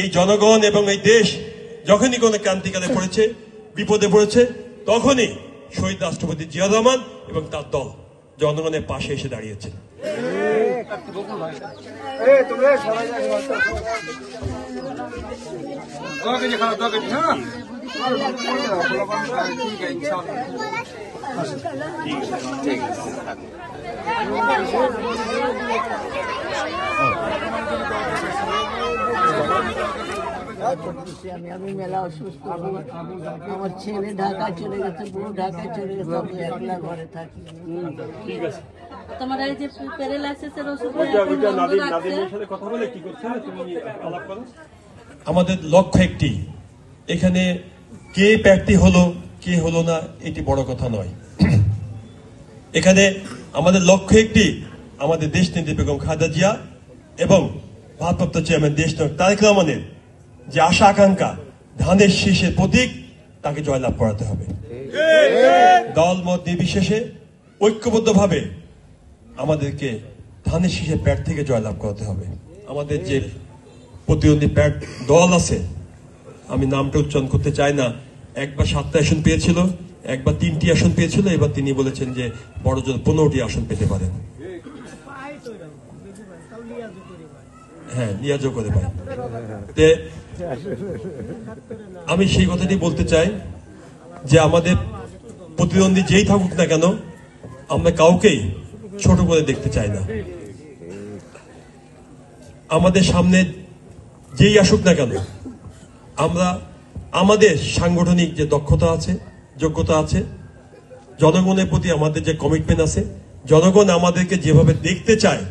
এই জনগণ এবং এই দেশ যখনই কোনো ক্রান্তিকালে পড়েছে, বিপদে পড়েছে, তখনই শহীদ রাষ্ট্রপতি জিয়া রহমান এবং তার দল জনগণের পাশে এসে দাঁড়িয়েছেন। আমি মেলা অসুস্থ, আমার ছেলে ঢাকায় চলে গেছে, বউ ঢাকায় চলে গেছে, আমি একলা ঘরে থাকি। ঠিক আছে, তোমার এই যে প্যারালাইসিসের ওষুধ আমাদের লক্ষ্য একটি, এখানে কে প্রার্থী হলো কে হলো না এটি বড় কথা নয়। এখানে আমাদের লক্ষ্য একটি, আমাদের দেশনেত্রী বেগম খালেদা জিয়া এবং ভারপ্রাপ্ত চেয়ারম্যান দেশনায়ক তারেক রহমানের যে আশা আকাঙ্ক্ষা, ধানের শীষের প্রতীক, তাকে জয়লাভ করাতে হবে। দল মত নির্বিশেষে ঐক্যবদ্ধভাবে আমাদেরকে ধানের শীষের প্রার্থীকে জয়লাভ করাতে হবে। আমাদের যে প্রতিদ্বন্দ্বী দল আছে, আমি নামটা উচ্চারণ করতে চাই না, একবার 7টা আসন পেয়েছিল, একবার 3টি আসন পেয়েছিল, এবার তিনি বলেছেন যে বড় জোর 15টি আসন পেতে পারেন। হ্যাঁ, লিয়াজও করে পাই। আমি সেই কথাটি বলতে চাই যে আমাদের প্রতিদ্বন্দ্বী যেই থাকুক না কেন, আমরা কাউকেই ছোট করে দেখতে চাই না। আমাদের সামনে যেই আসুক না কেন, আমরা আমাদের সাংগঠনিক যে দক্ষতা আছে, যোগ্যতা আছে, জনগণের প্রতি আমাদের যে কমিটমেন্ট আছে, জনগণ আমাদেরকে যেভাবে দেখতে চায়,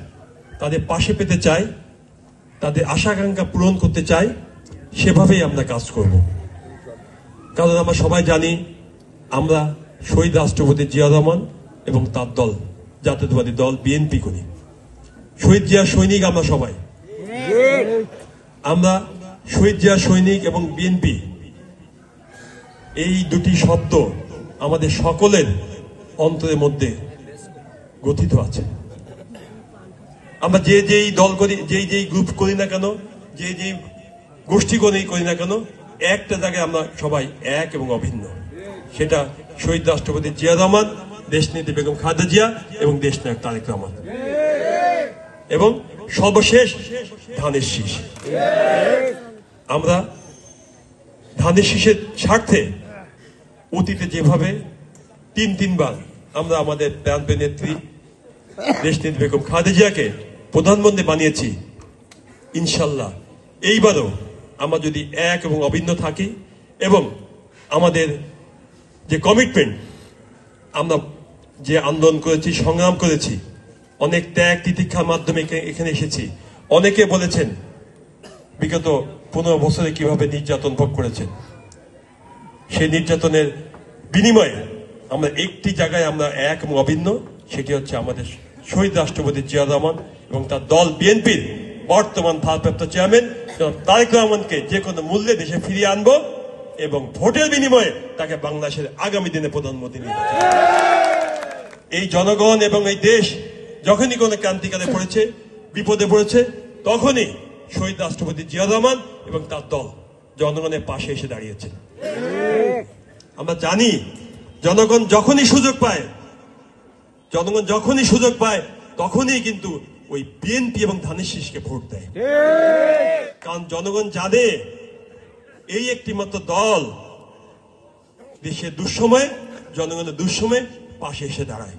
তাদের পাশে পেতে চায়, তাদের আশা আকাঙ্ক্ষা পূরণ করতে চাই, সেভাবেই আমরা কাজ করব। কারণ আমরা সবাই জানি, আমরা শহীদ রাষ্ট্রপতি জিয়া রহমান এবং তার দল, জাতীয়তাবাদী দল বিএনপি করি। শহীদ জিয়া সৈনিক আমরা সবাই। আমরা শহীদ জিয়া সৈনিক এবং বিএনপি, এই দুটি শব্দ আমাদের সকলের অন্তরের মধ্যে গঠিত আছে। আমরা যে যেই দল করি, যেই গ্রুপ করি না কেন, যে গোষ্ঠী করি না কেন, একটা জায়গায় আমরা সবাই এক এবং অভিন্ন। সেটা শহীদ রাষ্ট্রপতি জিয়া রহমান, দেশনেত্রী বেগম খালেদা জিয়া এবং দেশনায়ক তারেক রহমান, এবং সর্বশেষ ধানের শীষ। আমরা ধানের শীষের স্বার্থে অতীতে যেভাবে তিনবার আমরা আমাদের প্রাণপ্রিয় নেত্রী দেশনেত্রী বেগম খালেদা জিয়াকে প্রধানমন্ত্রী বানিয়েছি, ইনশাল্লাহ এইবারও আমরা যদি এক এবং অভিন্ন থাকি এবং আমাদের যে কমিটমেন্ট, আমরা যে আন্দোলন করেছি, সংগ্রাম করেছি, অনেক ত্যাগ তিতিক্ষার মাধ্যমে এখানে এসেছি। অনেকে বলেছেন বিগত 15 বছরে কিভাবে নির্যাতন ভোগ করেছেন। সেই নির্যাতনের বিনিময়ে আমরা একটি জায়গায় আমরা এক এবং অভিন্ন, সেটি হচ্ছে আমাদের শহীদ রাষ্ট্রপতি জিয়া রহমান এবং তার দল বিএনপির বর্তমান ভারপ্রাপ্ত চেয়ারম্যান তারেক রহমানকে যে কোনো মূল্যে দেশে ফিরিয়ে আনবো এবং ভোটের বিনিময়ে তাকে বাংলাদেশের আগামী দিনে প্রধানমন্ত্রী নির্বাচন। এই জনগণ এবং এই দেশ যখনই কোনো ক্রান্তিকালে পড়েছে, বিপদে পড়েছে, তখনই শহীদ রাষ্ট্রপতি জিয়া রহমান এবং তার দল জনগণের পাশে এসে দাঁড়িয়েছেন। আমরা জানি, জনগণ যখনই সুযোগ পায় তখনই কিন্তু ওই বিএনপি এবং ধানের শীষকে ভোট দেয়। কারণ জনগণ জানে এই একটি মাত্র দল দেশের দুঃসময়ে, জনগণের দুঃসময়ে পাশে এসে দাঁড়ায়।